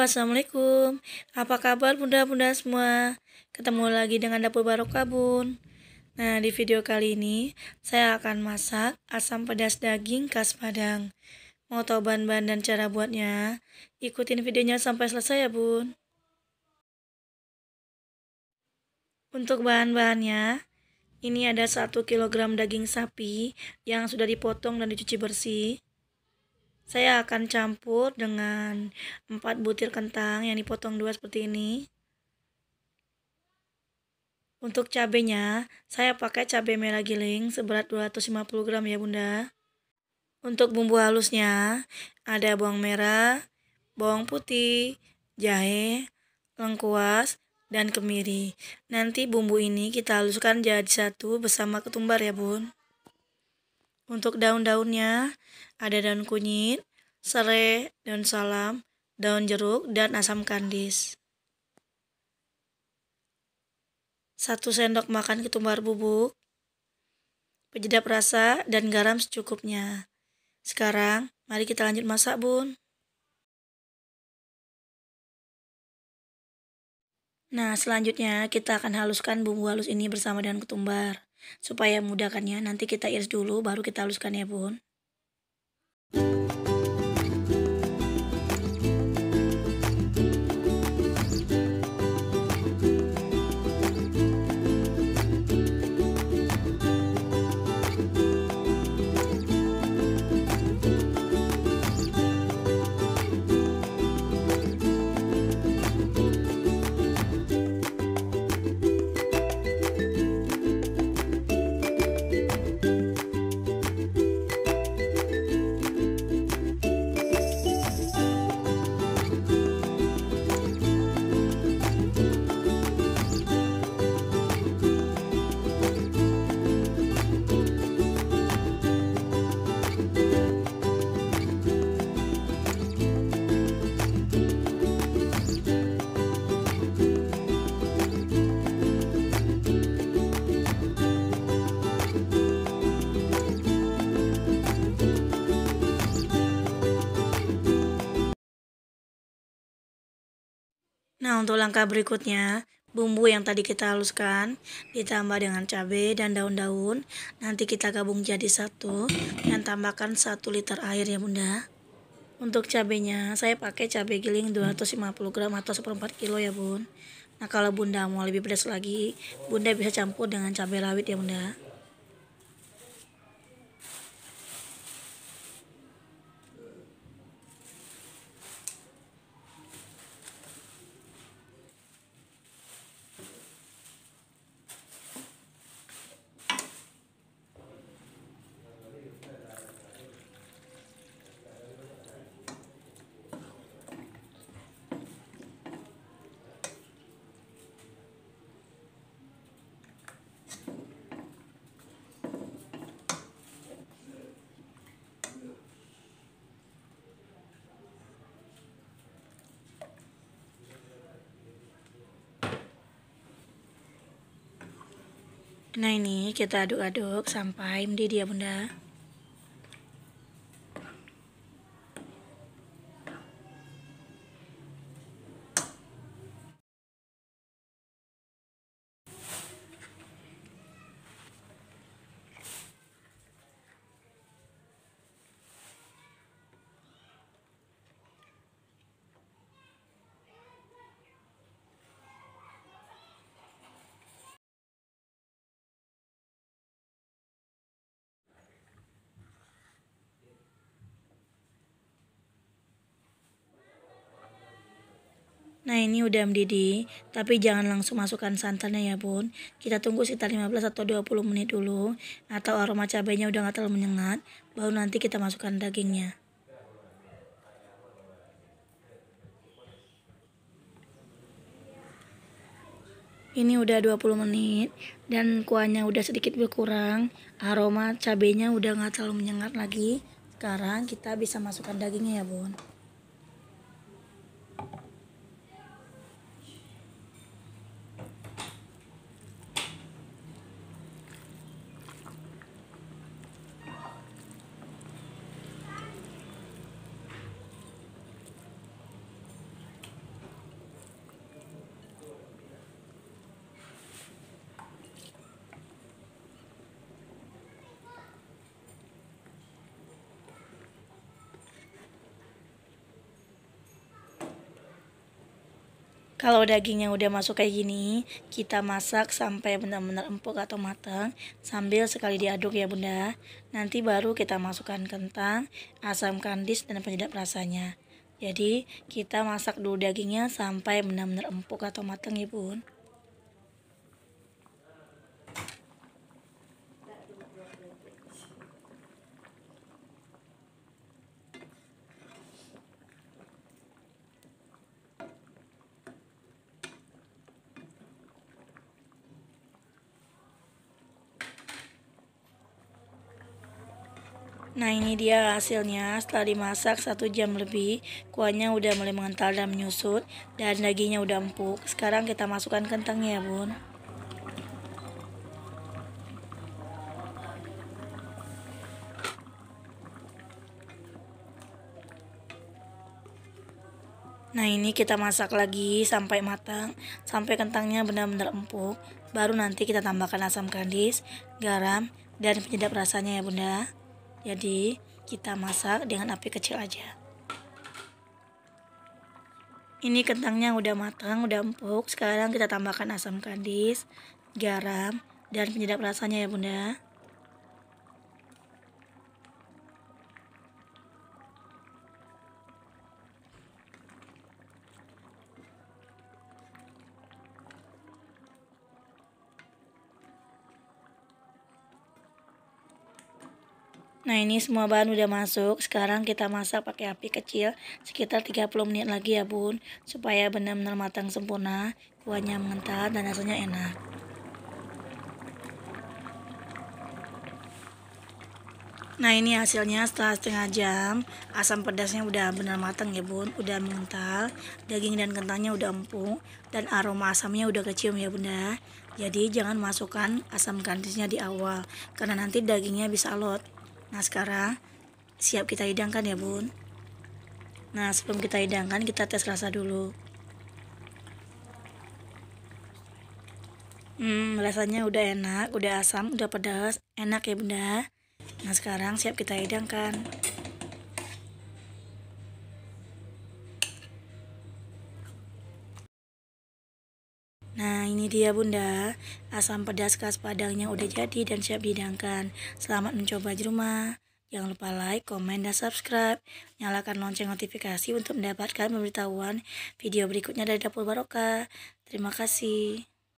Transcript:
Assalamualaikum. Apa kabar bunda-bunda semua? Ketemu lagi dengan Dapur Barokah Bun. Nah, di video kali ini saya akan masak asam pedas daging khas Padang. Mau tahu bahan-bahan dan cara buatnya? Ikutin videonya sampai selesai ya Bun. Untuk bahan-bahannya, ini ada 1 kg daging sapi yang sudah dipotong dan dicuci bersih. Saya akan campur dengan 4 butir kentang yang dipotong 2 seperti ini. Untuk cabenya, saya pakai cabai merah giling seberat 250 gram ya bunda. Untuk bumbu halusnya, ada bawang merah, bawang putih, jahe, lengkuas, dan kemiri. Nanti bumbu ini kita haluskan jadi satu bersama ketumbar ya bun. Untuk daun-daunnya, ada daun kunyit, serai, daun salam, daun jeruk, dan asam kandis. 1 sendok makan ketumbar bubuk, penyedap rasa, dan garam secukupnya. Sekarang, mari kita lanjut masak bun. Nah, selanjutnya kita akan haluskan bumbu halus ini bersama dengan ketumbar. Supaya mudahkannya, nanti kita iris dulu baru kita haluskan ya bun. Nah, untuk langkah berikutnya, bumbu yang tadi kita haluskan ditambah dengan cabai dan daun-daun. Nanti kita gabung jadi satu dan tambahkan 1 liter air ya bunda. Untuk cabainya, saya pakai cabai giling 250 gram atau 1/4 kilo ya bun. Nah, kalau bunda mau lebih pedas lagi, bunda bisa campur dengan cabai rawit ya bunda. Nah, ini kita aduk-aduk sampai mendidih ya bunda. Nah, ini udah mendidih, tapi jangan langsung masukkan santannya ya bun. Kita tunggu sekitar 15 atau 20 menit dulu, atau aroma cabainya udah gak terlalu menyengat, baru nanti kita masukkan dagingnya. Ini udah 20 menit, dan kuahnya udah sedikit berkurang, aroma cabainya udah gak terlalu menyengat lagi. Sekarang kita bisa masukkan dagingnya ya bun. Kalau dagingnya udah masuk kayak gini, kita masak sampai benar-benar empuk atau matang sambil sekali diaduk ya bunda. Nanti baru kita masukkan kentang, asam kandis, dan penyedap rasanya. Jadi kita masak dulu dagingnya sampai benar-benar empuk atau matang ya bun. Nah ini dia hasilnya setelah dimasak 1 jam lebih, kuahnya udah mulai mengental dan menyusut dan dagingnya udah empuk. Sekarang kita masukkan kentangnya ya bun. Nah ini kita masak lagi sampai matang, sampai kentangnya benar-benar empuk. Baru nanti kita tambahkan asam kandis, garam, dan penyedap rasanya ya bunda. Jadi kita masak dengan api kecil aja. Ini kentangnya udah matang, udah empuk. Sekarang kita tambahkan asam kandis, garam, dan penyedap rasanya ya bunda. Nah ini semua bahan udah masuk. Sekarang kita masak pakai api kecil sekitar 30 menit lagi ya bun, supaya benar-benar matang sempurna, kuahnya mengental dan rasanya enak. Nah ini hasilnya setelah setengah jam. Asam pedasnya udah benar matang ya bun, udah mengental, daging dan kentangnya udah empuk, dan aroma asamnya udah kecium ya bunda. Jadi jangan masukkan asam kandisnya di awal, karena nanti dagingnya bisa alot. Nah sekarang siap kita hidangkan ya bun. Nah sebelum kita hidangkan kita tes rasa dulu. Rasanya udah enak, udah asam, udah pedas, enak ya bunda. Nah sekarang siap kita hidangkan. Nah ini dia bunda, asam pedas khas Padangnya udah jadi dan siap dihidangkan. Selamat mencoba di rumah. Jangan lupa like, komen, dan subscribe. Nyalakan lonceng notifikasi untuk mendapatkan pemberitahuan video berikutnya dari Dapur Barokah. Terima kasih.